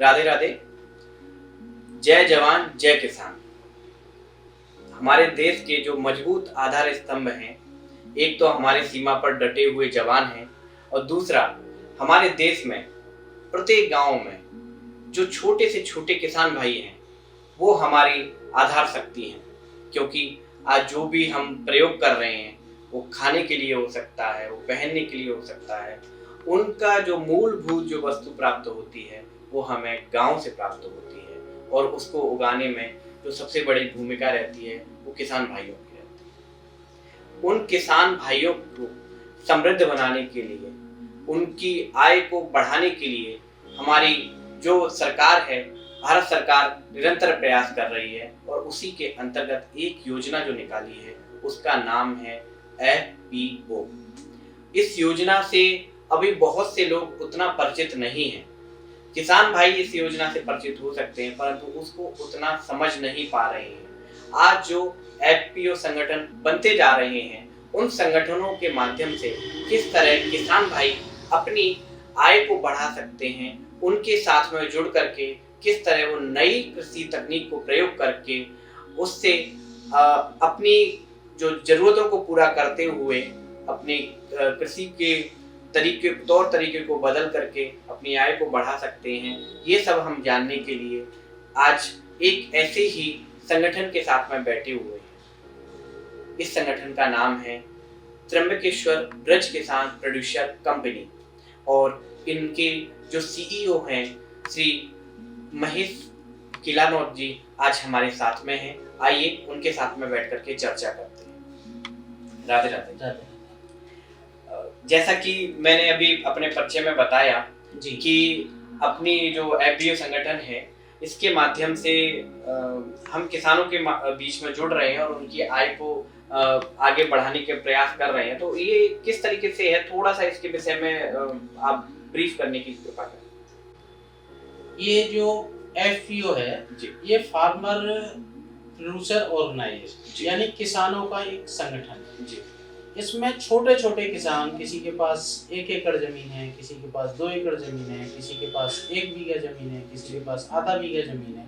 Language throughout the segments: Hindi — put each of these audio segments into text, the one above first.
राधे राधे। जय जवान जय किसान। हमारे देश के जो मजबूत आधार स्तंभ हैं, एक तो हमारे सीमा पर डटे हुए जवान हैं और दूसरा हमारे देश में प्रत्येक गांव में जो छोटे से छोटे किसान भाई हैं वो हमारी आधार शक्ति हैं। क्योंकि आज जो भी हम प्रयोग कर रहे हैं वो खाने के लिए हो सकता है, वो पहनने के लिए हो सकता है। उनका जो मूलभूत जो वस्तु प्राप्त होती है वो हमें गांव से प्राप्त होती है और उसको उगाने में जो सबसे बड़ी भूमिका रहती है वो किसान भाइयों की रहती है। उन किसान भाइयों को समृद्ध बनाने के लिए, उनकी आय को बढ़ाने के लिए हमारी जो सरकार है, भारत सरकार निरंतर प्रयास कर रही है और उसी के अंतर्गत एक योजना जो निकाली है उसका नाम है FPO। इस योजना से अभी बहुत से लोग उतना परिचित नहीं हैं। किसान भाई इस योजना से परिचित हो सकते हैं परंतु उसको उतना समझ नहीं पा रहे हैं। आज जो FPO संगठन बनते जा रहे हैं उन संगठनों के माध्यम से किस तरह किसान भाई अपनी आय को बढ़ा सकते हैं, उनके साथ में जुड़ करके किस तरह वो नई कृषि तकनीक को प्रयोग करके उससे अपनी जो जरूरतों को पूरा करते हुए अपनी कृषि के तौर तरीके को बदल करके अपनी आय को बढ़ा सकते हैं, ये सब हम जानने के लिए आज एक ऐसे ही संगठन के साथ में बैठे हुए हैं। इस संगठन का नाम है त्र्यंबकेश्वर ब्रज किसान प्रोड्यूसर कंपनी और इनके जो CEO हैं श्री महेश किलानौत जी आज हमारे साथ में हैं। आइए उनके साथ में बैठ करके चर्चा करते हैं। राधे राधे। जैसा कि मैंने अभी अपने परिचय में बताया कि अपनी जो FPO संगठन है इसके माध्यम से हम किसानों के बीच में जुड़ रहे हैं और उनकी आय को आगे बढ़ाने के प्रयास कर रहे हैं। तो ये किस तरीके से है, थोड़ा सा इसके विषय में आप ब्रीफ करने की कृपा करें। ये जो FPO है ये फार्मर प्रोड्यूसर ऑर्गेनाइजेशन यानी किसानों का एक संगठन है। इसमें छोटे छोटे किसान, किसी के पास 1 एकड़ जमीन है, किसी के पास 2 एकड़ जमीन है, किसी के पास 1 बीघा जमीन है, किसी के पास आधा बीघा जमीन है,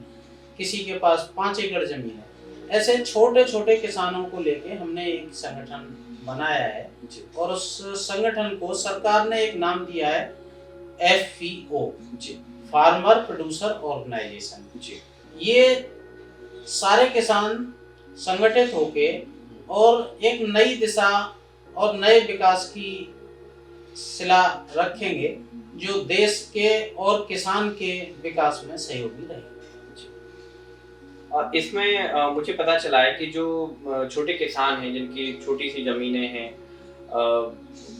किसी के पास 5 एकड़ जमीन है। ऐसे छोटे छोटे किसानों को लेके हमने एक संगठन बनाया है और उस संगठन को सरकार ने एक नाम दिया है FPO, फार्मर प्रोड्यूसर ऑर्गेनाइजेशन। ये सारे किसान संगठित होके और एक नई दिशा और नए विकास की शिला रखेंगे जो देश के और किसान के विकास में सहयोगी रहेंगे। और इसमें मुझे पता चला है कि जो छोटे किसान हैं जिनकी छोटी सी जमीनें हैं,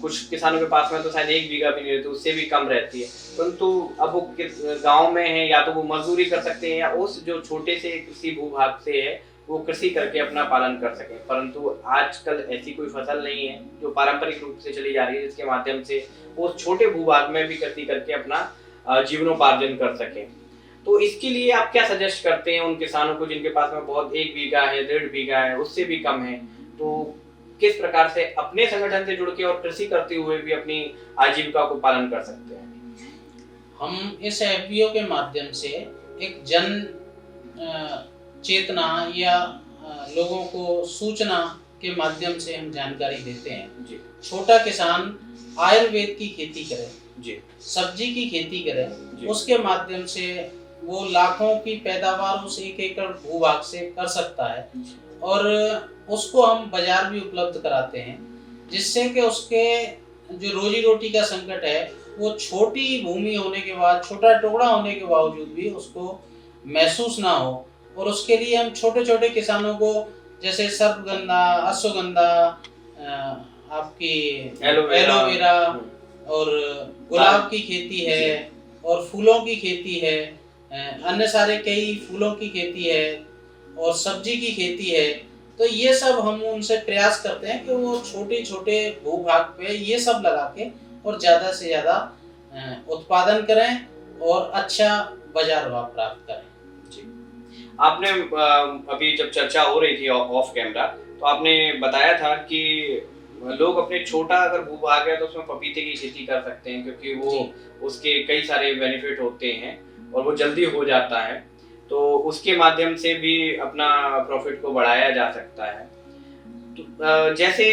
कुछ किसानों के पास में तो शायद 1 बीघा भी नहीं रहती, उससे भी कम रहती है, परंतु अब वो गांव में है या तो वो मजदूरी कर सकते हैं या उस जो छोटे से कृषि भूभाग से है वो कृषि करके अपना पालन कर सकें। परंतु आजकल ऐसी कोई फसल नहीं है जो पारंपरिक रूप से चली जा रही है जिसके माध्यम से वो छोटे भूभाग में भी कृषि करके अपना जीवनोपार्जन कर सकें। तो इसके लिए आप क्या सजेस्ट करते हैं उन किसानों को जिनके पास में बहुत 1 बीघा है, 1.5 बीघा है, उससे भी कम है, तो किस प्रकार से अपने संगठन से जुड़ के और कृषि करते हुए भी अपनी आजीविका को पालन कर सकते हैं? हम इस FPO के माध्यम से एक जन चेतना या लोगों को सूचना के माध्यम से हम जानकारी देते हैं। छोटा किसान आयुर्वेद की खेती करे, सब्जी की खेती करे, उसके माध्यम से वो लाखों की पैदावार उस 1 एकड़ भूभाग से कर सकता है और उसको हम बाजार भी उपलब्ध कराते हैं, जिससे कि उसके जो रोजी रोटी का संकट है वो छोटी भूमि होने के बाद, छोटा टुकड़ा होने के बावजूद भी उसको महसूस ना हो। और उसके लिए हम छोटे छोटे किसानों को जैसे सर्पगंधा, अश्वगंधा, आपकी एलोवेरा और गुलाब की खेती है और फूलों की खेती है, अन्य सारे कई फूलों की खेती है और सब्जी की खेती है। तो ये सब हम उनसे प्रयास करते हैं कि वो छोटे छोटे भूभाग पे ये सब लगा के और ज़्यादा से ज़्यादा उत्पादन करें और अच्छा बाजार भाव प्राप्त करें। आपने अभी जब चर्चा हो रही थी ऑफ कैमरा तो आपने बताया था कि लोग अपने छोटा अगर भूभाग है तो उसमें पपीते की खेती कर सकते हैं क्योंकि वो उसके कई सारे बेनिफिट होते हैं और वो जल्दी हो जाता है, तो उसके माध्यम से भी अपना प्रॉफिट को बढ़ाया जा सकता है। तो जैसे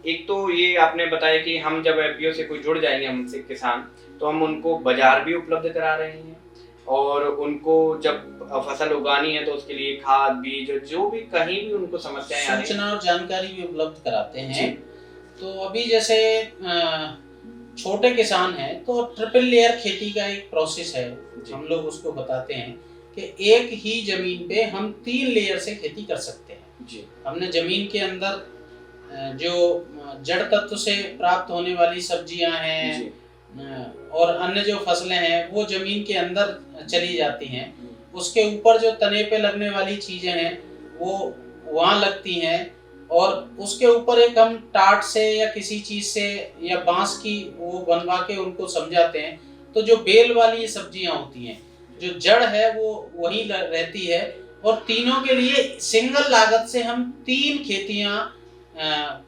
एक तो ये आपने बताया कि हम जब एफपीओ से कोई जुड़ जाएंगे, हमसे किसान, तो हम उनको बाजार भी उपलब्ध करा रहे हैं, और उनको जब फसल उगानी है तो उसके लिए खाद, बीज, जो भी कहीं भी उनको समस्याएं आ रही हैं, सूचना और जानकारी भी उपलब्ध कराते जी हैं। तो अभी जैसे छोटे किसान हैं तो ट्रिपल लेयर खेती का एक प्रोसेस है, जी हम लोग उसको बताते हैं कि एक ही जमीन पे हम 3 लेयर से खेती कर सकते हैं। जी हमने जमीन के अंदर जो जड़ तत्व से प्राप्त होने वाली सब्जियां हैं जी और अन्य जो फसलें हैं वो जमीन के अंदर चली जाती हैं। उसके ऊपर जो तने पे लगने वाली चीजें हैं वो वहाँ लगती हैं, और उसके ऊपर एक हम टाट से या किसी चीज से या बांस की वो बनवा के उनको समझाते हैं। तो जो बेल वाली सब्जियां होती हैं, जो जड़ है वो वही रहती है, और तीनों के लिए सिंगल लागत से हम 3 खेतियां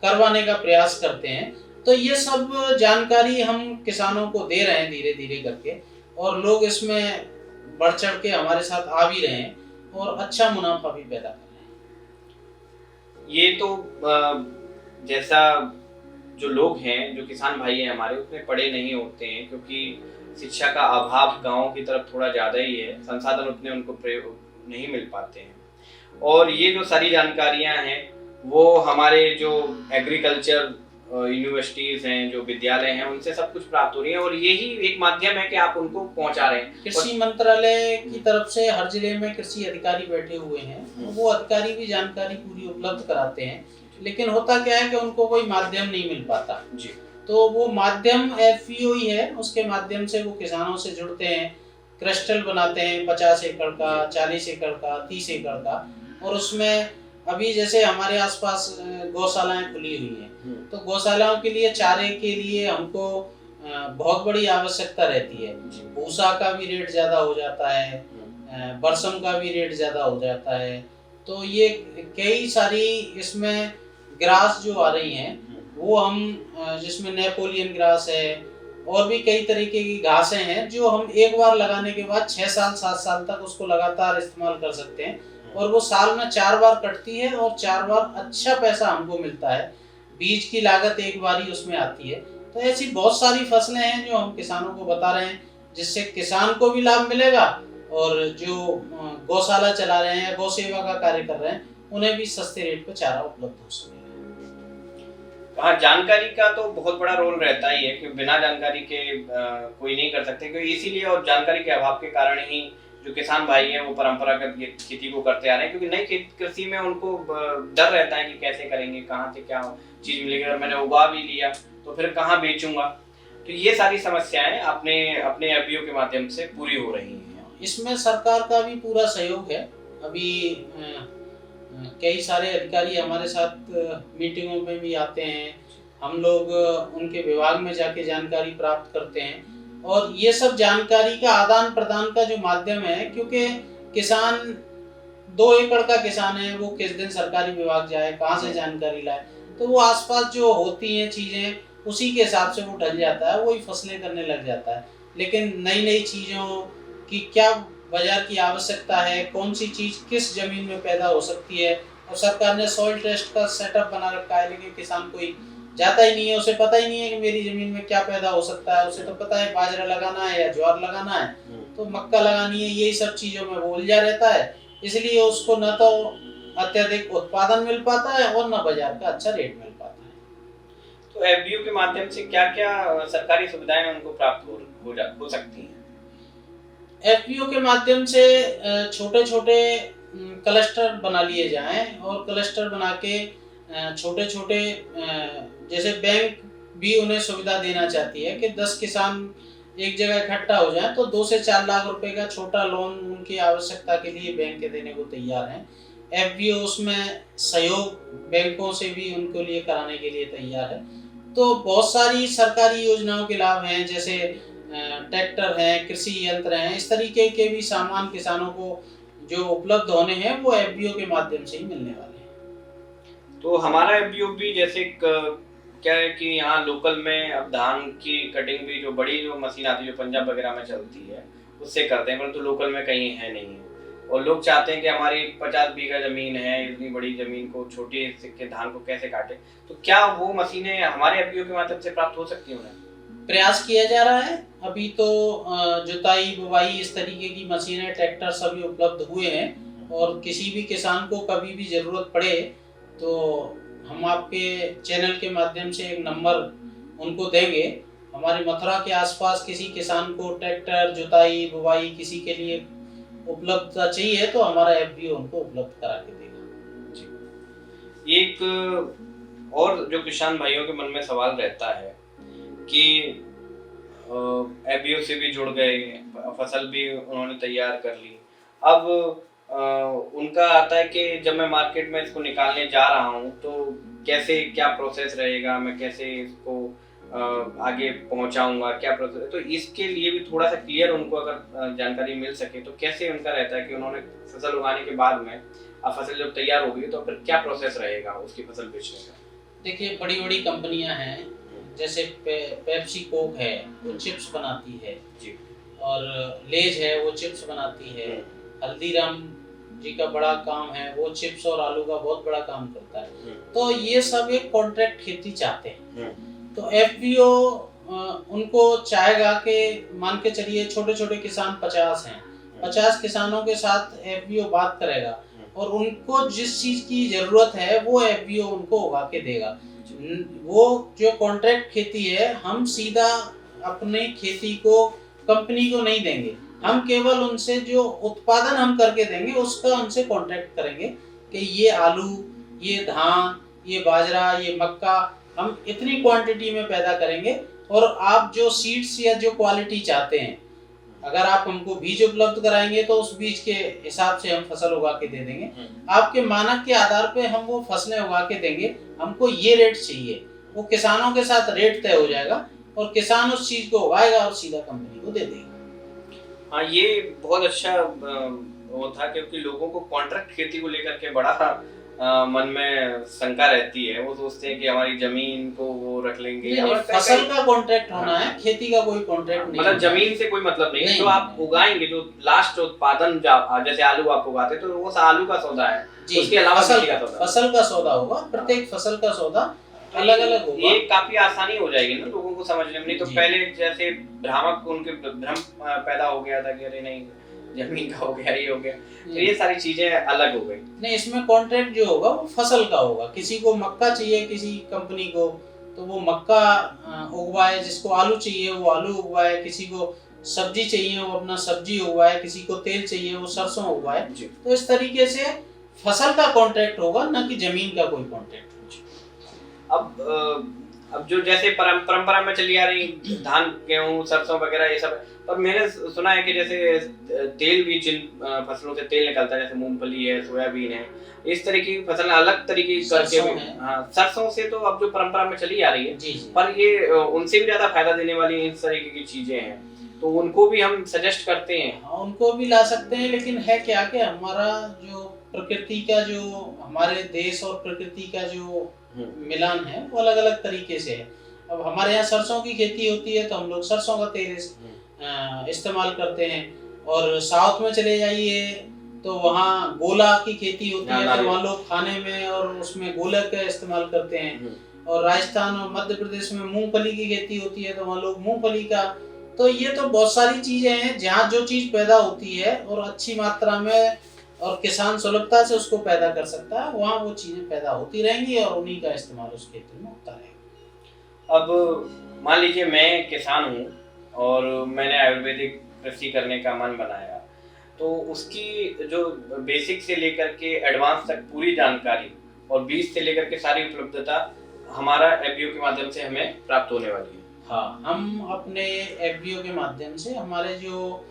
करवाने का प्रयास करते हैं। तो ये सब जानकारी हम किसानों को दे रहे हैं धीरे धीरे करके, और लोग इसमें बढ़ चढ़ के हमारे साथ आ भी रहे हैं और अच्छा मुनाफा भी पैदा कर रहे हैं। ये तो जैसा जो लोग हैं, जो किसान भाई हैं हमारे, उतने पढ़े नहीं होते हैं, क्योंकि शिक्षा का अभाव गाँव की तरफ थोड़ा ज़्यादा ही है, संसाधन उतने उनको नहीं मिल पाते हैं। और ये जो सारी जानकारियाँ हैं वो हमारे जो एग्रीकल्चर यूनिवर्सिटीज़ हैं, जो विद्यालय हैं, उनसे सब कुछ प्राप्त हो रही है, और यही एक माध्यम है कि आप उनको पहुंचा रहे हैं। कृषि मंत्रालय की तरफ से हर जिले में कृषि अधिकारी बैठे हुए हैं, वो अधिकारी भी जानकारी पूरी उपलब्ध कराते हैं, लेकिन होता क्या है कि उनको कोई माध्यम नहीं मिल पाता जी। तो वो माध्यम एफपीओ ही है, उसके माध्यम से वो किसानों से जुड़ते हैं, क्लस्टर बनाते हैं 50 एकड़ का, 40 एकड़ का, 30 एकड़ का, और उसमें अभी जैसे हमारे आसपास गौशालाएं खुली हुई हैं, तो गौशालाओं के लिए चारे के लिए हमको बहुत बड़ी आवश्यकता रहती है। भूसा का भी रेट ज़्यादा हो जाता है, बरसम का भी रेट ज़्यादा हो जाता है। तो ये कई सारी इसमें ग्रास जो आ रही हैं वो हम जिसमें नेपोलियन ग्रास है और भी कई तरीके की घासें हैं जो हम एक बार लगाने के बाद 6 साल 7 साल तक उसको लगातार इस्तेमाल कर सकते हैं, और वो साल में 4 बार कटती है और 4 बार अच्छा पैसा हमको मिलता है। बीज की लागत एक बार ही उसमें आती है। तो ऐसी बहुत सारी फसलें हैं जो हम किसानों को बता रहे हैं, जिससे किसान को भी लाभ मिलेगा और जो गौशाला चला रहे हैं, गौ सेवा का कार्य कर रहे हैं, उन्हें भी सस्ते रेट पर चारा उपलब्ध हो सके। हाँ, जानकारी का तो बहुत बड़ा रोल रहता ही है कि बिना जानकारी के कोई नहीं कर सकते, क्योंकि इसीलिए और जानकारी के अभाव के कारण ही जो किसान भाई हैं वो परंपरागत खेती को करते आ रहे हैं, क्योंकि नई कृषि में उनको डर रहता है कि कैसे करेंगे, कहाँ से क्या चीज मिलेगी, अगर मैंने उगा भी लिया तो फिर कहाँ बेचूंगा। तो ये सारी समस्याएं अपने एफपीओ के माध्यम से पूरी हो रही हैं। इसमें सरकार का भी पूरा सहयोग है। अभी कई सारे अधिकारी हमारे साथ मीटिंगों में भी आते हैं, हम लोग उनके विभाग में जाके जानकारी प्राप्त करते हैं, और ये सब जानकारी का आदान प्रदान का जो माध्यम है, क्योंकि किसान 2 एकड़ का किसान है, वो किस दिन सरकारी विभाग जाए, कहाँ से जानकारी लाए, तो वो आसपास जो होती हैं चीज़ें उसी के हिसाब से वो ढल जाता है, वही फसलें करने लग जाता है। लेकिन नई नई चीज़ों की क्या बाजार की आवश्यकता है, कौन सी चीज़ किस ज़मीन में पैदा हो सकती है, और सरकार ने सॉइल टेस्ट का सेटअप बना रखा है, लेकिन किसान कोई जाता ही नहीं है, उसे पता ही नहीं है कि मेरी ज़मीन में क्या पैदा हो सकता है। उसे तो पता है बाजरा लगाना है या ज्वार लगाना है, तो मक्का लगानी है, यही सब चीज़ों में वो उलझा रहता है, इसलिए उसको न तो अत्यधिक उत्पादन मिल पाता है और न बाजार का अच्छा रेट मिल पाता है। तो एफपीओ के माध्यम से क्या क्या सरकारी सुविधाएं उनको प्राप्त हो सकती हैं? एफपीओ के माध्यम से छोटे छोटे क्लस्टर बना लिए जाएं, और क्लस्टर बना के छोटे छोटे जैसे बैंक भी उन्हें सुविधा देना चाहती है कि 10 किसान एक जगह इकट्ठा हो जाएं तो 2 से 4 लाख रुपए का छोटा लोन उनकी आवश्यकता के लिए बैंक के देने को तैयार हैं। एफपीओ उसमें सहयोग बैंकों से भी उनको लिए कराने के लिए तैयार है। तो बहुत सारी सरकारी योजनाओं के लाभ हैं, जैसे ट्रैक्टर हैं, कृषि यंत्र हैं, इस तरीके के भी सामान किसानों को जो उपलब्ध होने हैं वो एफपीओ के माध्यम से ही मिलने वाले हैं। तो हमारा एफपीओ भी जैसे क्या है कि यहाँ लोकल में अब धान की कटिंग भी जो बड़ी जो मशीन आती है जो पंजाब वगैरह में चलती है, उससे करते हैं, परंतु लोकल में कहीं है नहीं है। और लोग चाहते हैं कि हमारी 50 बीघा ज़मीन है, इतनी बड़ी ज़मीन को छोटे हिस्से के धान को कैसे काटें? तो क्या वो मशीनें हमारे एफपीओ के माध्यम से प्राप्त हो सकती हैं उन्हें? प्रयास किया जा रहा है। अभी तो जुताई बुवाई इस तरीके की मशीनें, ट्रैक्टर सभी उपलब्ध हुए हैं और किसी भी किसान को कभी भी ज़रूरत पड़े तो हम आपके चैनल के माध्यम से एक नंबर उनको देंगे। हमारी मथुरा के आसपास किसी किसान को ट्रैक्टर, जुताई बुवाई किसी के लिए उपलब्धता चाहिए तो हमारा एफपीओ उनको उपलब्ध करा के देगा। जी। एक और जो किसान भाइयों के मन में सवाल रहता है कि एफपीओ से भी जुड़ गए, फसल भी उन्होंने तैयार कर ली, अब उनका आता है कि जब मैं मार्केट में इसको निकालने जा रहा हूँ तो कैसे, क्या प्रोसेस रहेगा, मैं कैसे इसको आगे पहुंचाऊंगा, क्या प्रोसेस है? तो इसके लिए भी थोड़ा सा क्लियर उनको अगर जानकारी मिल सके तो कैसे उनका रहता है कि उन्होंने फसल उगाने के बाद में अब फसल जब तैयार हो गई तो फिर क्या प्रोसेस रहेगा उसकी फसल बेचने का? देखिए, बड़ी बड़ी कंपनियां हैं, जैसे पेप्सी कोक है, वो चिप्स बनाती है जी। और लेज है, वो चिप्स बनाती है। हल्दीराम जी का बड़ा काम है, वो चिप्स और आलू का बहुत बड़ा काम करता है। तो ये सब एक कॉन्ट्रैक्ट खेती चाहते हैं। तो एफपीओ उनको चाहेगा कि मान के चलिए छोटे छोटे किसान 50 हैं, 50 किसानों के साथ एफपीओ बात करेगा और उनको जिस चीज की जरूरत है वो एफपीओ उनको उगा के देगा। वो जो कॉन्ट्रैक्ट खेती है, हम सीधा अपने खेती को कंपनी को नहीं देंगे, हम केवल उनसे जो उत्पादन हम करके देंगे उसका उनसे कॉन्ट्रैक्ट करेंगे कि ये आलू, ये धान, ये बाजरा, ये मक्का हम इतनी क्वांटिटी में पैदा करेंगे और आप जो सीड्स या जो क्वालिटी चाहते हैं, अगर आप हमको बीज उपलब्ध कराएंगे तो उस बीज के हिसाब से हम फसल उगा के दे देंगे। आपके मानक के आधार पे हम वो फसलें उगा के देंगे, हमको ये रेट चाहिए, वो किसानों के साथ रेट तय हो जाएगा और किसान उस चीज को उगाएगा और सीधा कंपनी को दे देगा। हाँ, ये बहुत अच्छा वो था, क्योंकि लोगों को कॉन्ट्रैक्ट खेती को लेकर के बड़ा मन में शंका रहती है। वो सोचते हैं कि हमारी जमीन को वो रख लेंगे। फसल का कॉन्ट्रैक्ट होना है, खेती का कोई कॉन्ट्रैक्ट नहीं, मतलब जमीन से कोई मतलब नहीं है। जो आप उगाएंगे, जो लास्ट उत्पादन, जैसे आलू आप उगाते तो वो आलू का सौदा है, उसके अलावा फसल का सौदा होगा। प्रत्येक फसल का सौदा अलग अलग होगा। ये काफी आसानी हो जाएगी ना लोगों को समझने में। नहीं तो पहले जैसे भ्रामक उनके भ्रम पैदा हो गया था कि अरे नहीं जमीन का हो गया, ये हो गया, तो ये सारी चीजें अलग हो गई। नहीं, इसमें कॉन्ट्रैक्ट जो होगा वो फसल का होगा। किसी को मक्का चाहिए, किसी कंपनी को, तो वो मक्का उगवाए, जिसको आलू चाहिए वो आलू उगवाए, किसी को सब्जी चाहिए वो अपना सब्जी उगवाए, किसी को तेल चाहिए वो सरसों उगवाए। तो इस तरीके से फसल का कॉन्ट्रैक्ट होगा, ना कि जमीन का कोई कॉन्ट्रैक्ट। अब जो जैसे परंपरा में चली आ रही धान, गेहूं, सरसों वगैरह ये सब, पर मैंने सुना है कि जैसे तेल भी, जिन फसलों से तेल निकलता है, जैसे मूंगफली है, सोयाबीन है, इस तरह की फसलें अलग तरीके की करके भी, हाँ, सरसों से तो अब जो परंपरा में चली आ रही है जी। पर ये उनसे भी ज्यादा फायदा देने वाली इस तरीके की चीजें हैं, तो उनको भी हम सजेस्ट करते हैं। हाँ, उनको भी ला सकते हैं, लेकिन है क्या कि हमारा जो प्रकृति का, जो हमारे देश और प्रकृति का जो मिलान है वो अलग अलग तरीके से है। अब हमारे यहाँ सरसों की खेती होती है तो हम लोग सरसों का तेल इस्तेमाल करते हैं, और साउथ में चले जाइए तो वहाँ गोला की खेती होती है, तो वहाँ लोग खाने में और उसमें गोला का इस्तेमाल करते हैं। और राजस्थान और मध्य प्रदेश में मूंगफली की खेती होती है तो वहाँ लोग मूंगफली का। तो ये तो बहुत सारी चीजें हैं, जहाँ जो चीज पैदा होती है और अच्छी मात्रा में और किसान सुलभता से उसको पैदा कर सकता है, वहाँ वो चीजें पैदा होती रहेंगी और उन्हीं का इस्तेमाल उस खेती में होता रहेगा। अब मान लीजिए मैं किसान हूँ और मैंने आयुर्वेदिक कृषि करने का मन बनाया, तो उसकी जो बेसिक से लेकर के एडवांस तक पूरी जानकारी और बीज से लेकर के सारी उपलब्धता हमारा एफबीओ के माध्यम से हमें प्राप्त होने वाली है। हाँ, हम अपने एफबीओ के माध्यम से, हमारे जो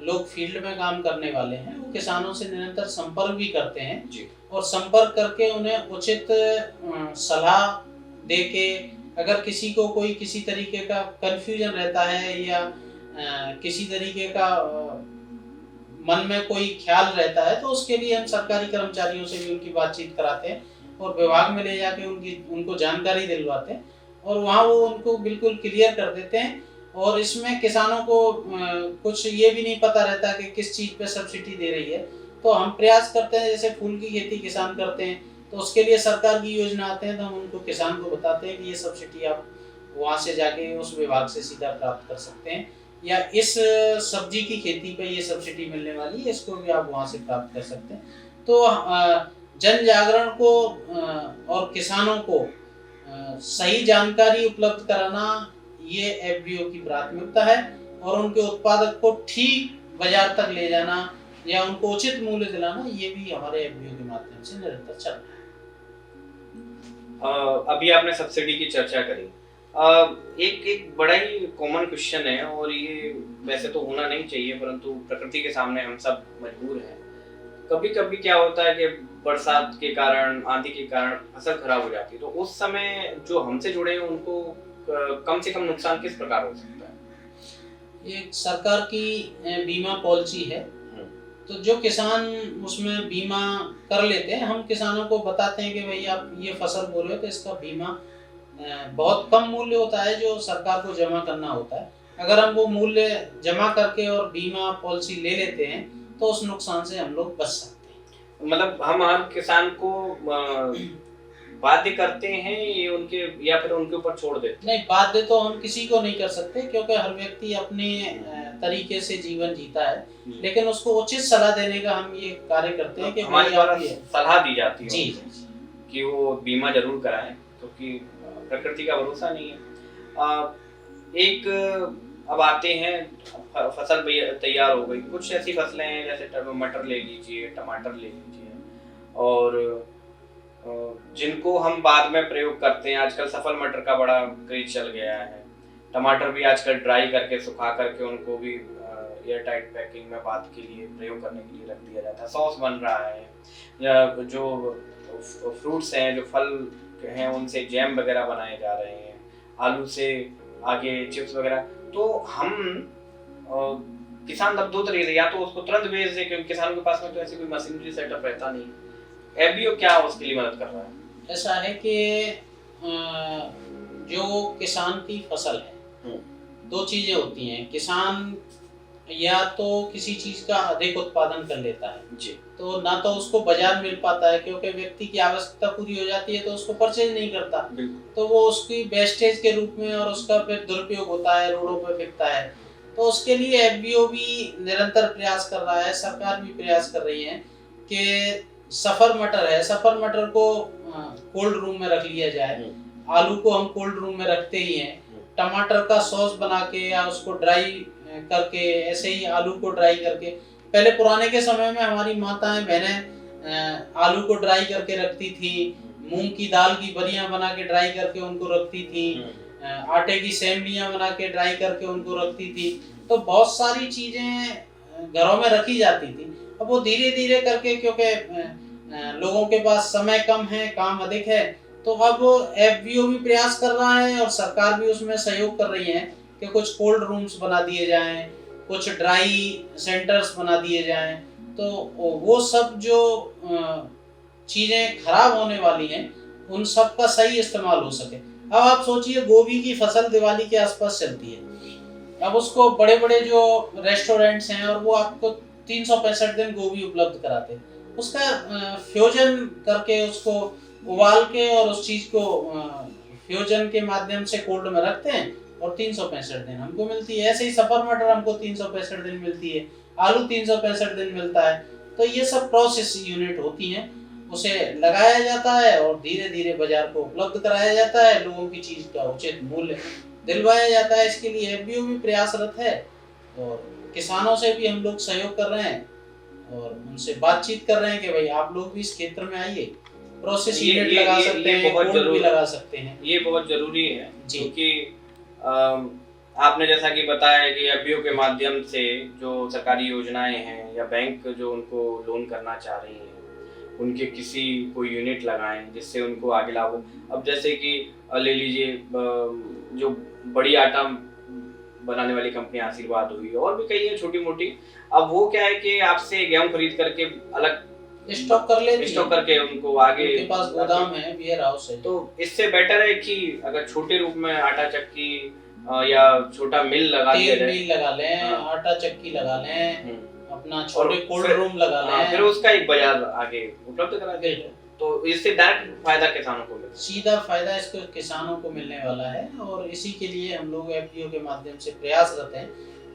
लोग फील्ड में काम करने वाले हैं वो किसानों से निरंतर संपर्क भी करते हैं जी। और संपर्क करके उन्हें उचित सलाह देके, अगर किसी को कोई किसी तरीके का कंफ्यूजन रहता है या किसी तरीके का मन में कोई ख्याल रहता है, तो उसके लिए हम सरकारी कर्मचारियों से भी उनकी बातचीत कराते हैं और विभाग में ले जाके उनको जानकारी दिलवाते हैं और वहाँ वो उनको बिल्कुल क्लियर कर देते हैं। और इसमें किसानों को कुछ ये भी नहीं पता रहता कि किस चीज़ पे सब्सिडी दे रही है। तो हम प्रयास करते हैं, जैसे फूल की खेती किसान करते हैं तो उसके लिए सरकार की योजना आते हैं, तो हम उनको किसान को बताते हैं कि ये सब्सिडी आप वहाँ से जाके उस विभाग से सीधा प्राप्त कर सकते हैं, या इस सब्जी की खेती पे ये सब्सिडी मिलने वाली है, इसको भी आप वहाँ से प्राप्त कर सकते हैं। तो जन जागरण को और किसानों को सही जानकारी उपलब्ध कराना ये एफपीओ की प्राथमिकता है, और उनके उत्पादक को ठीक बाजार तक ले जाना या उनको उचित मूल्य दिलाना, ये भी हमारे एफपीओ के माध्यम से निरंतर चल रहा है। अभी आपने सब्सिडी की चर्चा करी। एक बड़ा ही कॉमन क्वेश्चन है, और ये वैसे तो होना नहीं चाहिए, परंतु प्रकृति के सामने हम सब मजबूर हैं। कभी कभी क्या होता है कि बरसात के कारण, आंधी के कारण फसल खराब हो जाती है, तो उस समय जो हमसे जुड़े हैं उनको कम से कम नुकसान किस प्रकार हो सकता है? एक सरकार की बीमा पॉलिसी है, तो जो किसान उसमें बीमा कर लेते हैं, हम किसानों को बताते हैं कि भाई आप ये फसल बो रहे हो तो इसका बीमा बहुत कम मूल्य होता है जो सरकार को जमा करना होता है। अगर हम वो मूल्य जमा करके और बीमा पॉलिसी ले लेते हैं तो उस नुकसान से हम लोग बच सकते हैं। मतलब हम हर किसान को बाध्य करते हैं ये उनके, या फिर उनके ऊपर छोड़ देते हैं? नहीं, बाध्य तो हम किसी को नहीं कर सकते, क्योंकि हर व्यक्ति अपने तरीके से जीवन जीता है, लेकिन उसको उचित सलाह देने का हम ये कार्य करते हैं कि हमारे द्वारा सलाह दी जाती है जी कि वो बीमा जरूर कराएं, क्योंकि प्रकृति का भरोसा नहीं है। एक अब आते हैं, फसल तैयार हो गई, कुछ ऐसी फसलें हैं जैसे मटर ले लीजिए, टमाटर ले लीजिए, और जिनको हम बाद में प्रयोग करते हैं। आजकल सफल मटर का बड़ा क्रेज चल गया है। टमाटर भी आजकल ड्राई करके, सुखा करके उनको भी एयर टाइट पैकिंग में बाद के लिए प्रयोग करने के लिए रख दिया जाता है। सॉस बन रहा है, या जो फ्रूट्स हैं, जो फल हैं, उनसे जैम वगैरह बनाए जा रहे हैं, आलू से आगे चिप्स वगैरह। तो हम किसान अब दो तरीके से, या तो उसको तुरंत बेच दे, क्योंकि किसानों के पास में तो ऐसी कोई मशीनरी सेटअप रहता नहीं। एफपीओ क्या उसके लिए मदद कर रहा है? ऐसा है कि जो किसान की फसल है, दो चीजें होती हैं। किसान या तो किसी चीज का अधिक उत्पादन कर लेता है जी, तो ना तो उसको बाजार मिल पाता है, क्योंकि व्यक्ति की आवश्यकता पूरी हो जाती है तो उसको परचेज नहीं करता, तो वो उसकी वेस्टेज के रूप में और उसका फिर दुरुपयोग होता है, रोडों पर बिकता है। तो उसके लिए एफपीओ भी निरंतर प्रयास कर रहा है, सरकार भी प्रयास कर रही है कि सफर मटर है, सफर मटर को कोल्ड रूम में रख लिया जाए। आलू को हम कोल्ड रूम में रखते ही हैं। टमाटर का सॉस बना के या उसको ड्राई करके, ऐसे ही आलू को ड्राई करके, पहले पुराने के समय में हमारी माताएं बहनें आलू को ड्राई करके रखती थी, मूंग की दाल की बरियां बना के ड्राई करके उनको रखती थी, आटे की सेवइयां बना के ड्राई करके उनको रखती थी। तो बहुत सारी चीजें घरों में रखी जाती थी। अब वो धीरे धीरे करके, क्योंकि लोगों के पास समय कम है, काम अधिक है, तो अब एफपीओ भी प्रयास कर रहा है और सरकार भी उसमें सहयोग कर रही है कि कुछ कोल्ड रूम्स बना दिए जाएं, कुछ ड्राई सेंटर्स बना दिए जाएं, तो वो सब जो चीज़ें खराब होने वाली हैं उन सब का सही इस्तेमाल हो सके। अब आप सोचिए, गोभी की फसल दिवाली के आसपास चलती है। अब उसको बड़े बड़े जो रेस्टोरेंट्स हैं और वो आपको 365 दिन गोभी उपलब्ध कराते हैं। उसका फ्यूजन करके, उसको उबाल के और उस चीज़ को फ्यूजन के माध्यम से कोल्ड में रखते हैं और 365 दिन हमको मिलती है। ऐसे ही सफर मटर हमको 365 दिन मिलती है, आलू 365 दिन मिलता है। तो ये सब प्रोसेस यूनिट होती हैं, उसे लगाया जाता है और धीरे धीरे बाजार को उपलब्ध कराया जाता है, लोगों की चीज़ का उचित मूल्य दिलवाया जाता है। इसके लिए एफपीओ भी प्रयासरत है और किसानों से भी हम लोग सहयोग कर रहे हैं और उनसे बातचीत कर रहे हैं कि भाई आप लोग भी इस क्षेत्र में आइए, प्रोसेस यूनिट लगा सकते हैं, कोल्ड भी लगा सकते हैं। ये बहुत जरूरी है, क्योंकि आपने जैसा कि बताया कि एफपीओ के माध्यम से जो सरकारी योजनाएं हैं या बैंक जो उनको लोन करना चाह रही हैं, उनके किसी कोई यूनिट लगाएं जिससे उनको आगे लाभ हो। अब जैसे कि ले लीजिए, जो बड़ी आटा बनाने वाली कंपनी आशीर्वाद हुई, और भी कई है छोटी मोटी। अब वो क्या है कि आपसे गेहूं खरीद करके अलग स्टॉक कर लेती है, स्टॉक करके उनको आगे, उनके पास गोदाम है, वेयर हाउस है। तो इससे बेटर है कि अगर छोटे रूप में आटा चक्की या छोटा मिल लगा दिया तेल जाए। मिल लगा लें, हाँ। आटा चक्की लगा लें, अपना और छोटे कोल्ड फिर रूम लगा फिर लें। उसका एक बाजार आगे उपलब्ध करा दिया जाए, तो इससे डायरेक्ट फायदा किसानों को मिले। सीधा फायदा इसको किसानों को मिलने वाला है और इसी के लिए हम लोग एफपीओ के माध्यम से प्रयासरत हैं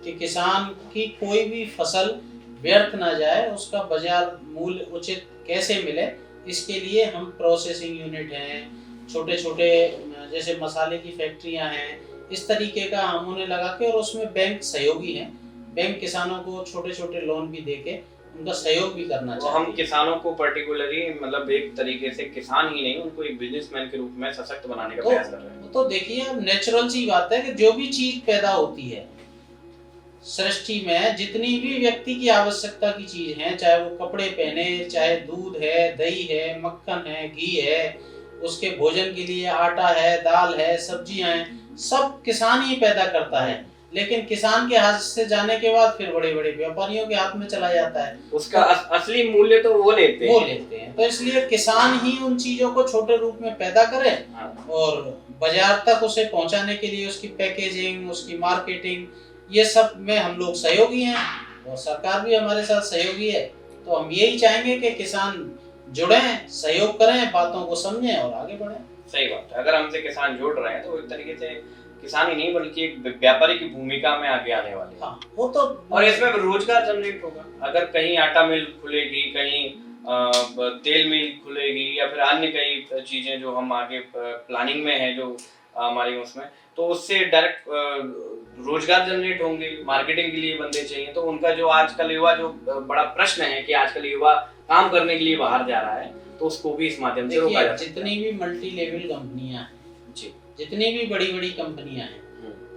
कि किसान की कोई भी फसल व्यर्थ ना जाए, उसका बाजार मूल्य उचित कैसे मिले, इसके लिए हम प्रोसेसिंग यूनिट हैं, छोटे छोटे जैसे मसाले की फैक्ट्रियां हैं, इस तरीके का हम उन्हें लगा के, और उसमें बैंक सहयोगी हैं, बैंक किसानों को छोटे छोटे लोन भी देके उनका सहयोग भी करना तो हम चाहिए। किसानों को पर्टिकुलरली मतलब एक तरीके से किसान ही नहीं, उनको एक बिजनेसमैन के रूप में सशक्त बनाने का प्रयास कर रहे हैं। तो देखिए, अब नेचुरल सी बात है कि जो भी चीज पैदा होती है सृष्टि में, जितनी भी व्यक्ति की आवश्यकता की चीज है, चाहे वो कपड़े पहने, चाहे दूध है, दही है, मक्खन है, घी है, उसके भोजन के लिए आटा है, दाल है, सब्जियां हैं, सब किसान ही पैदा करता है। लेकिन किसान के हाथ से जाने के बाद फिर बड़े बड़े व्यापारियों के हाथ में चला जाता है, उसका असली मूल्य तो वो लेते हैं। तो इसलिए किसान ही उन चीजों को छोटे रूप में पैदा करे और बाजार तक उसे पहुंचाने के लिए उसकी पैकेजिंग, उसकी मार्केटिंग, ये सब में हम लोग सहयोगी हैं और सरकार भी हमारे साथ सहयोगी है। तो हम यही चाहेंगे कि किसान जुड़ें, सहयोग करें, बातों को समझें और आगे बढ़ें। सही बात है, अगर हमसे किसान जुड़ रहे हैं तो एक तरीके से किसान ही नहीं बल्कि एक व्यापारी की भूमिका में आगे आने वाले हैं। हाँ, वो तो, और इसमें रोजगार जनरेट होगा। अगर कहीं आटा मिल खुलेगी, कहीं तेल मिल खुलेगी, या फिर अन्य कई चीजें जो हम आगे प्लानिंग में है, जो हमारी उसमें, तो उससे डायरेक्ट रोजगार जनरेट होंगे। मार्केटिंग के लिए बंदे चाहिए, तो उनका जो आजकल युवा जो बड़ा प्रश्न है कि आजकल युवा काम करने के लिए बाहर जा रहा है, तो उसको भी इस माध्यम से रोका जा सकता है। जितनी भी मल्टी लेवल कंपनियां हैं जी, जितनी भी बड़ी बड़ी कंपनियां हैं,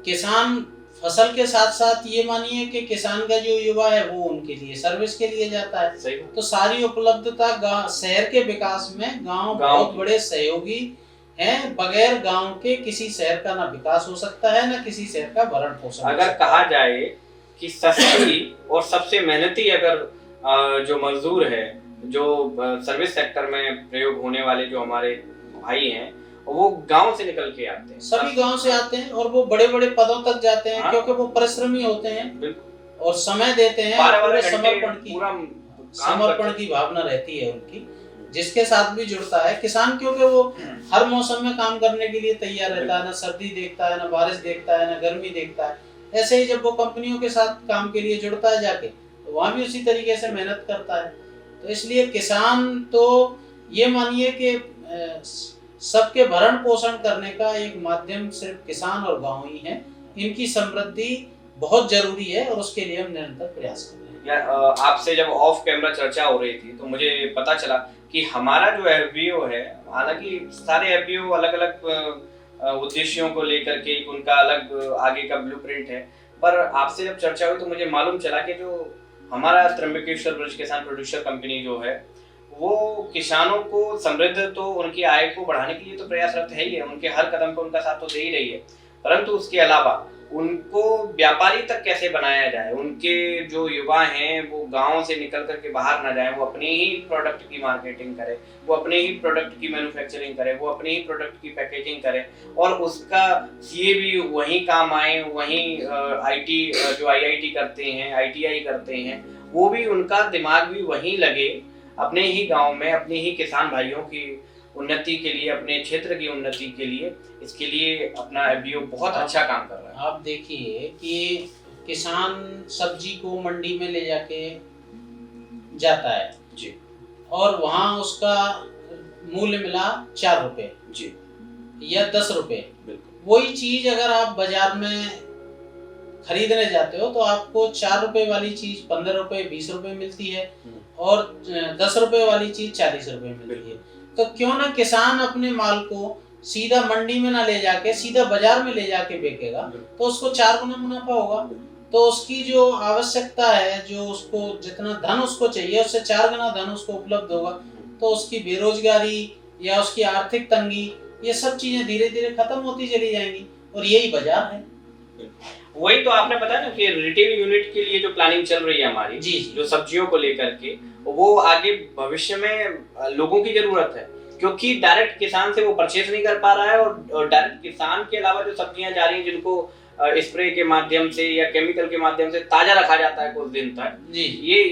किसान फसल के साथ साथ ये मानिए कि किसान का जो युवा है वो उनके लिए सर्विस के लिए जाता है। सही। तो सारी उपलब्धता शहर के विकास में गांव बहुत बड़े सहयोगी हैं। बगैर गांव के किसी शहर का ना विकास हो सकता है, ना किसी शहर का भरण पोषण। अगर कहा जाए कि सस्ती और सबसे मेहनती अगर जो मजदूर है, जो सर्विस सेक्टर में प्रयोग होने वाले जो हमारे भाई हैं, वो गांव से निकल के आते हैं, सभी गांव से आते हैं और वो बड़े बड़े पदों तक जाते हैं। हाँ? क्योंकि वो परिश्रमी होते हैं और समय देते हैं, पूरे समर्पण की भावना रहती है उनकी, जिसके साथ भी जुड़ता है किसान। क्योंकि वो हर मौसम में काम करने के लिए तैयार रहता है, ना सर्दी देखता है, ना बारिश देखता है, ना गर्मी देखता है। ऐसे ही जब वो कंपनियों के साथ काम के लिए जुड़ता है जाके, तो वहाँ भी उसी तरीके से मेहनत करता है। तो इसलिए किसान तो ये मानिए कि सबके भरण पोषण करने का एक माध्यम सिर्फ किसान और गांव ही है। इनकी समृद्धि बहुत जरूरी है और उसके लिए हम निरंतर प्रयास कर रहे हैं। आपसे जब ऑफ कैमरा चर्चा हो रही थी तो मुझे पता चला कि हमारा जो एफपीओ है, हालांकि सारे एफपीओ अलग अलग उद्देश्यों को लेकर के उनका अलग आगे का ब्लूप्रिंट है, पर आपसे जब चर्चा हुई तो मुझे मालूम चला कि जो हमारा त्र्यंबकेश्वर ब्रज किसान प्रोड्यूसर कंपनी जो है, वो किसानों को समृद्ध, तो उनकी आय को बढ़ाने के लिए तो प्रयासरत है ही है, उनके हर कदम पर उनका साथ तो दे ही रही है, परंतु उसके अलावा उनको व्यापारी तक कैसे बनाया जाए। उनके जो युवा हैं वो गांव से निकल करके बाहर ना जाएं, वो अपने ही प्रोडक्ट की मार्केटिंग करें, वो अपने ही प्रोडक्ट की मैन्युफैक्चरिंग करें, वो अपने ही प्रोडक्ट की पैकेजिंग करें, और उसका सीए भी वहीं काम आए, वहीं आईटी जो आईआईटी करते हैं, आईटीआई करते हैं, वो भी उनका दिमाग भी वहीं लगे, अपने ही गाँव में अपने ही किसान भाइयों की उन्नति के लिए, अपने क्षेत्र की उन्नति के लिए, इसके लिए अपना एफपीओ बहुत अच्छा काम कर रहा है। आप देखिए कि किसान सब्जी को मंडी में ले जाके जाता है जी, और वहाँ उसका मूल्य मिला 4 रुपए जी या 10 रुपए। बिल्कुल। वही चीज अगर आप बाजार में खरीदने जाते हो तो आपको 4 रुपए वाली चीज 15 रुपए 20 रुपए मिलती है और 10 रुपए वाली चीज 40 रुपए मिलती है। तो क्यों ना किसान अपने माल को सीधा मंडी में ना ले जाके सीधा बाजार में ले जाके बेचेगा, तो उसको 4 गुना मुनाफा होगा। तो उसकी जो आवश्यकता है, जो उसको जितना धन उसको चाहिए उससे 4 गुना धन उसको उपलब्ध होगा। तो उसकी बेरोजगारी या उसकी आर्थिक तंगी, ये सब चीजें धीरे धीरे खत्म होती चली जाएंगी और यही बाजार है। वही तो आपने बताया ना कि रिटेल यूनिट के लिए जो प्लानिंग चल रही है हमारी, जी, जो सब्जियों को लेकर के, वो आगे भविष्य में लोगों की जरूरत है। क्योंकि डायरेक्ट किसान से वो परचेज नहीं कर पा रहा है, और डायरेक्ट किसान के अलावा जो सब्जियां जा रही हैं जिनको स्प्रे के माध्यम से या केमिकल के माध्यम से ताजा रखा जाता है कुछ दिन तक, जी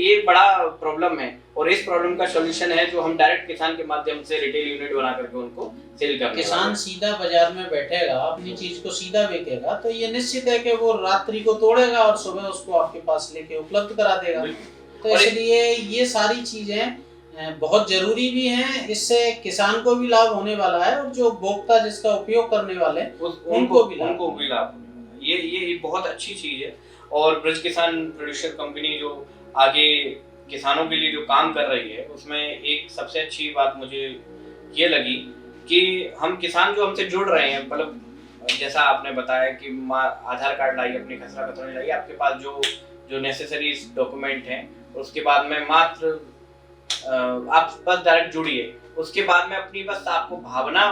ये बड़ा प्रॉब्लम है। और इस प्रॉब्लम का सॉल्यूशन है जो हम डायरेक्ट किसान के माध्यम से रिटेल यूनिट बना करके उनको सेल करने किसान सीधा बाजार में बैठेगा, अपनी चीज को सीधा बेचेगा, तो ये निश्चित है कि वो रात्रि को तोड़ेगा और सुबह उसको आपके पास लेके उपलब्ध करा देगा। तो इसलिए ये सारी चीजें बहुत जरूरी भी हैं, इससे किसान को भी लाभ होने वाला है और जो उपभोक्ता जिसका उपयोग करने वाले उनको भी लाभ होने वाला है। ये बहुत अच्छी चीज है। और ब्रज किसान प्रोड्यूसर कंपनी जो आगे किसानों के लिए जो काम कर रही है, उसमें एक सबसे अच्छी बात मुझे ये लगी कि हम किसान जो हमसे जुड़ रहे हैं, मतलब जैसा आपने बताया कि आधार कार्ड लाइए, अपनी खसरा खतौनी लाइए, आपके पास जो नेसेसरी डॉक्यूमेंट हैं, उसके बाद में मात्र आप बस डायरेक्ट जुड़िए। उसके बाद में अपनी बस आपको भावना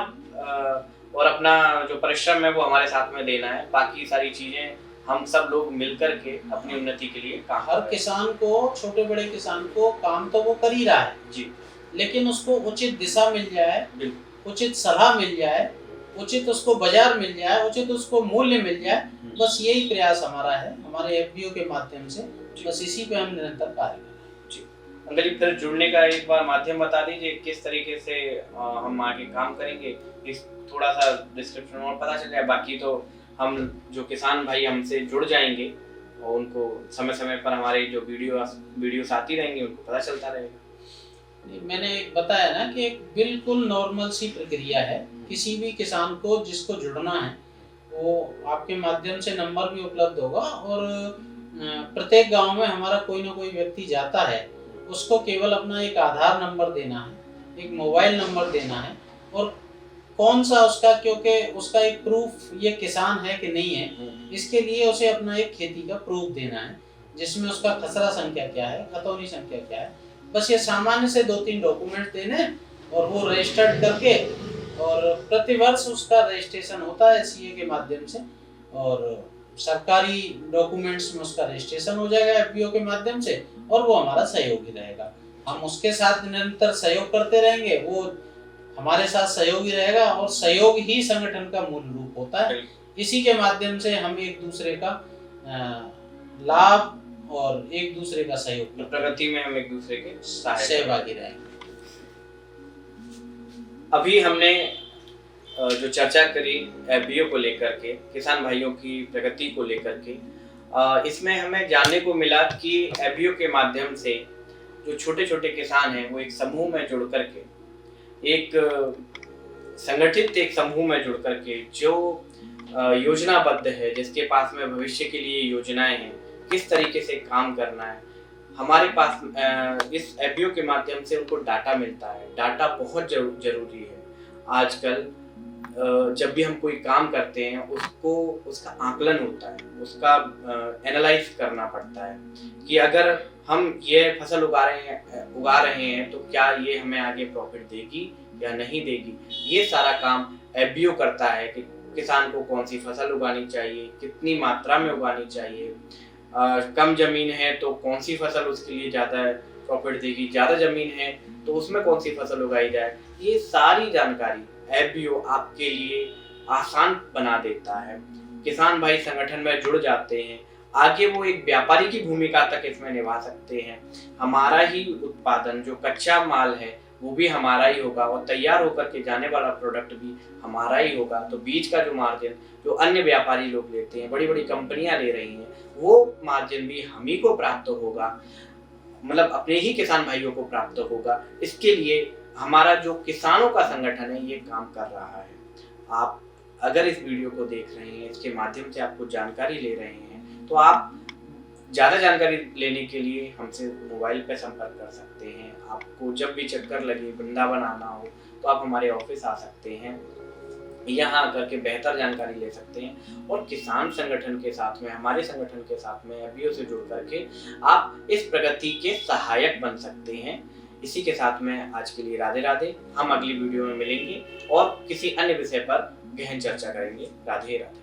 और अपना जो परिश्रम है वो हमारे साथ में देना है। बाकी सारी चीजें हम सब लोग मिलकर के अपनी उन्नति के लिए काम। हर किसान को, छोटे बड़े किसान को काम तो वो कर ही रहा है जी, लेकिन उसको उचित दिशा मिल जाए, उचित सलाह मिल जाए, उचित उसको बाजार मिल जाए, उचित उसको मूल्य मिल जाए, बस यही प्रयास हमारा है हमारे एफपीओ के माध्यम से। बस इसी पे हम निरंतर कार्य कर रहे हैं। जी अंकल जी, फिर जुड़ने का एक बार माध्यम बता दीजिए, किस तरीके से हम आगे काम करेंगे, इस थोड़ा सा डिस्क्रिप्शन में पता चल जाए। बाकी तो हम जो किसान भाई हमसे जुड़ जाएंगे और उनको समय समय पर हमारे जो वीडियोस आती रहेंगी उनको पता चलता रहेगा। मैंने बताया ना कि एक बिल्कुल नॉर्मल सी प्रक्रिया है। किसी भी किसान को जिसको जुड़ना है वो आपके माध्यम से नंबर भी उपलब्ध होगा, और प्रत्येक गांव में हमारा कोई ना कोई व्यक्ति जाता है, उसको केवल अपना एक आधार नंबर देना है, एक मोबाइल नंबर देना है, और कौन सा उसका, क्योंकि उसका एक प्रूफ ये किसान है कि नहीं है, इसके लिए उसे अपना एक खेती का प्रूफ देना है जिसमें उसका खसरा संख्या क्या है, खतौनी संख्या क्या है। बस ये सामान्य से 2-3 डॉक्यूमेंट देने और वो रजिस्टर्ड करके, और प्रतिवर्ष उसका रजिस्ट्रेशन होता है सीए के माध्यम से, और सरकारी डॉक्यूमेंट्स में उसका रजिस्ट्रेशन हो जाएगा एफपीओ के माध्यम से, और वो हमारा सहयोगी रहेगा। हम उसके साथ निरंतर सहयोग करते रहेंगे, वो हमारे साथ सहयोगी रहेगा, और सहयोग ही संगठन का मूल रूप होता है। इसी के माध्यम से हम एक दूसरे का लाभ और एक दूसरे का सहयोग, प्रगति में हम एक दूसरे के सहभागी रहेंगे। अभी हमने जो चर्चा करी एफपीओ को लेकर के, किसान भाइयों की प्रगति को लेकर के, इसमें हमें जानने को मिला कि एफपीओ के माध्यम से जो छोटे छोटे किसान हैं वो एक समूह में जुड़ करके, एक संगठित एक समूह में जुड़ करके जो योजनाबद्ध है, जिसके पास में भविष्य के लिए योजनाएं हैं, किस तरीके से काम करना है, हमारे पास इस एफपीओ के माध्यम से उनको डाटा मिलता है। डाटा बहुत जरूरी है आजकल। जब भी हम कोई काम करते हैं उसको उसका आकलन होता है, उसका एनालाइज करना पड़ता है कि अगर हम ये फसल उगा रहे हैं तो क्या ये हमें आगे प्रॉफिट देगी या नहीं देगी। ये सारा काम एफपीओ करता है कि किसान को कौन सी फसल उगानी चाहिए, कितनी मात्रा में उगानी चाहिए, कम जमीन है तो कौन सी फसल उसके लिए ज़्यादा प्रॉफिट देगी, ज़्यादा जमीन है तो उसमें कौन सी फसल उगाई जाए। ये सारी जानकारी एफपीओ आपके लिए आसान बना देता है। किसान भाई संगठन में जुड़ जाते हैं, आगे वो एक व्यापारी की भूमिका तक इसमें निभा सकते हैं। हमारा ही उत्पादन, जो कच्चा माल है वो भी हमारा ही होगा, और तैयार होकर के जाने वाला प्रोडक्ट भी हमारा ही होगा। तो बीच का जो मार्जिन जो अन्य व्यापारी लोग लेते हैं, बड़ी बड़ी कंपनियां ले रही हैं, वो मार्जिन भी हम ही को प्राप्त होगा, मतलब अपने ही किसान भाइयों को प्राप्त होगा। इसके लिए हमारा जो किसानों का संगठन है ये काम कर रहा है। आप अगर इस वीडियो को देख रहे हैं, इसके माध्यम से आपको जानकारी ले रहे हैं, तो आप ज़्यादा जानकारी लेने के लिए हमसे मोबाइल पर संपर्क कर सकते हैं। आपको जब भी चक्कर लगे, वृंदावन आना हो, तो आप हमारे ऑफिस आ सकते हैं, यहाँ आकर के बेहतर जानकारी ले सकते हैं। और किसान संगठन के साथ में, हमारे संगठन के साथ में एफपीओ से जुड़ करके आप इस प्रगति के सहायक बन सकते हैं। इसी के साथ में आज के लिए राधे राधे। हम अगली वीडियो में मिलेंगे और किसी अन्य विषय पर गहन चर्चा करेंगे। राधे राधे।